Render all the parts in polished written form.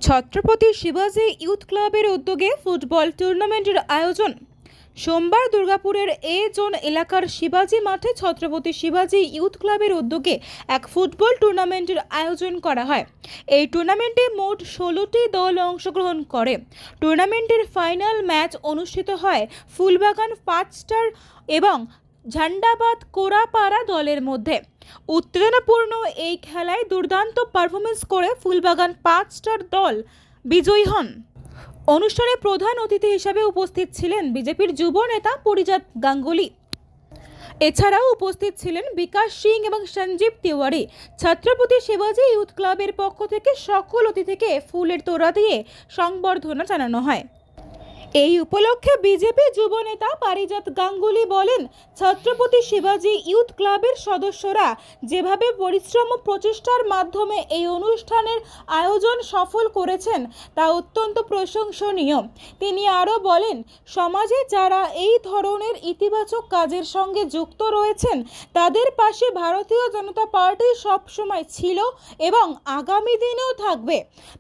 ছত্রপতি শিবাজি ইউথ ক্লাবের উদ্যোগে ফুটবল টুর্নামেন্টের আয়োজন। সোমবার দুর্গাপুরের এ জোন এলাকার শিবাজি মাঠে ছত্রপতি শিবাজি ইউথ ক্লাবের উদ্যোগে এক ফুটবল টুর্নামেন্টের আয়োজন করা হয়। এই টুর্নামেন্টে মোট 16টি দল অংশগ্রহণ করে। টুর্নামেন্টের ফাইনাল ম্যাচ অনুষ্ঠিত হয় ফুলবাগান 5 স্টার এবং ঝান্ডাবাদ কোরাপাড়া দলের মধ্যে। উত্তেজনাপূর্ণ এই খেলায় দুর্দান্ত পারফরমেন্স করে ফুলবাগান 5 স্টার দল বিজয়ী হন। অনুষ্ঠানে প্রধান অতিথি হিসেবে উপস্থিত ছিলেন বিজেপির যুব নেতা পরিজাত গাঙ্গুলি। এছাড়াও উপস্থিত ছিলেন বিকাশ সিং এবং সঞ্জীব তিওয়ারি। ছত্রপতি শিবাজি ইউথ ক্লাবের পক্ষ থেকে সকল অতিথিকে ফুলের তোড়া দিয়ে সংবর্ধনা জানানো হয়। এই উপলক্ষে বিজেপি যুব নেতা পারিজাত গাঙ্গুলি বলেন, ছত্রপতি শিবাজি ইউথ ক্লাবের সদস্যরা যেভাবে পরিশ্রম ও প্রচেষ্টার মাধ্যমে এই অনুষ্ঠানের আয়োজন সফল করেছেন তা অত্যন্ত প্রশংসনীয়। তিনি আরও বলেন, সমাজে যারা এই ধরনের ইতিবাচক কাজের সঙ্গে যুক্ত রয়েছেন তাদের পাশে ভারতীয় জনতা পার্টি সবসময় ছিল এবং আগামী দিনেও থাকবে।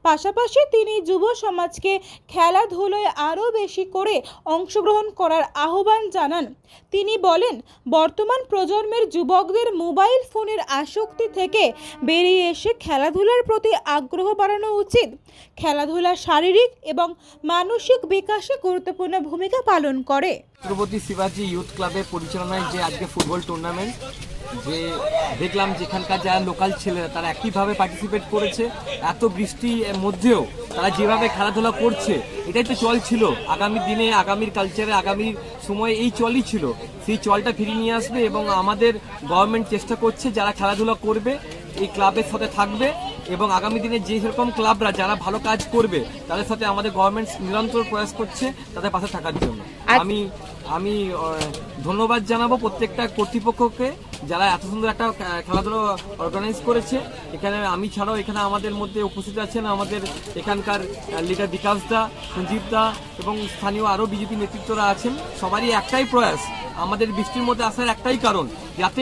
পাশাপাশি তিনি যুব সমাজকে খেলাধুলোয় আরও বেশি করে অংশগ্রহণ করার আহ্বান জানান। তিনি বলেন, বর্তমান প্রজন্মের যুবকদের মোবাইল ফোনের আসক্তি থেকে বেরিয়ে এসে খেলাধুলার প্রতি আগ্রহ বাড়ানো উচিত। খেলাধুলা শারীরিক এবং মানসিক বিকাশে গুরুত্বপূর্ণ ভূমিকা পালন করে। ছত্রপতি শিবাজি ইউথ ক্লাবের পরিচালনায় যে আজকে ফুটবল টুর্নামেন্ট যে দেখলাম, যেখানকার যারা লোকাল ছেলেরা তারা একইভাবে পার্টিসিপেট করেছে। এত বৃষ্টির মধ্যেও তারা যেভাবে খেলাধুলা করছে, এটাই তো চল ছিল আগামী দিনে, আগামীর কালচারে, আগামীর সময়ে এই চলই ছিল। সেই চলটা ফিরিয়ে নিয়ে আসবে এবং আমাদের গভর্নমেন্ট চেষ্টা করছে যারা খেলাধুলা করবে এই ক্লাবের সাথে থাকবে এবং আগামী দিনে যে সেরকম ক্লাবরা যারা ভালো কাজ করবে তাদের সাথে আমাদের গভর্নমেন্ট নিরন্তর প্রয়াস করছে তাদের পাশে থাকার জন্য। আমি ধন্যবাদ জানাবো প্রত্যেকটা কর্তৃপক্ষকে যারা এত সুন্দর একটা খেলাধুলা অর্গানাইজ করেছে। এখানে আমি ছাড়াও এখানে আমাদের মধ্যে উপস্থিত আছেন আমাদের এখানকার লিডার বিকাশ দা, সঞ্জীব দা এবং স্থানীয় আরও বিজেপি নেতৃত্বরা আছেন। সবারই একটাই প্রয়াস, আমাদের বৃষ্টির মধ্যে আসার একটাই কারণ যাতে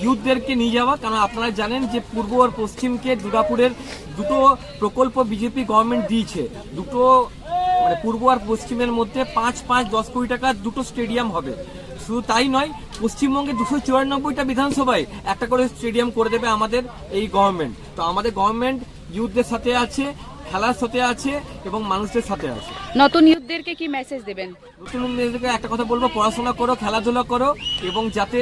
ইউথদেরকে নিয়ে যাওয়া। কারণ আপনারা জানেন যে পূর্ব আর পশ্চিমকে দুর্গাপুরের দুটো প্রকল্প বিজেপি গভর্নমেন্ট দিয়েছে। দুটো মানে পূর্ব আর পশ্চিমের মধ্যে 5-10 কোটি টাকার দুটো স্টেডিয়াম হবে। শুধু তাই নয়, পশ্চিমবঙ্গে 294টা বিধানসভায় একটা করে স্টেডিয়াম করে দেবে আমাদের এই গভর্নমেন্ট। তো আমাদের গভর্নমেন্ট ইউথদের সাথে আছে, খেলার সাথে আছে এবং মানুষদের সাথে আছে। নতুন ইউথদেরকে কি মেসেজ দেবেন? নতুন ইউথদেরকে একটা কথা বলবো, পড়াশোনা করো, খেলাধুলা করো এবং যাতে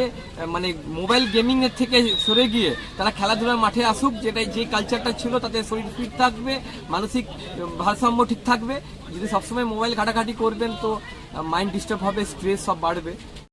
মানে মোবাইল গেমিং এর থেকে সরে গিয়ে তারা খেলাধুলার মাঠে আসুক। যে কালচারটা ছিল তাতে শরীর ফিট থাকবে, মানসিক ভারসাম্য ঠিক থাকবে। যদি সবসময় মোবাইল ঘাটাঘাটি করবেন তো মাইন্ড ডিস্টার্ব হবে, স্ট্রেস সব বাড়বে।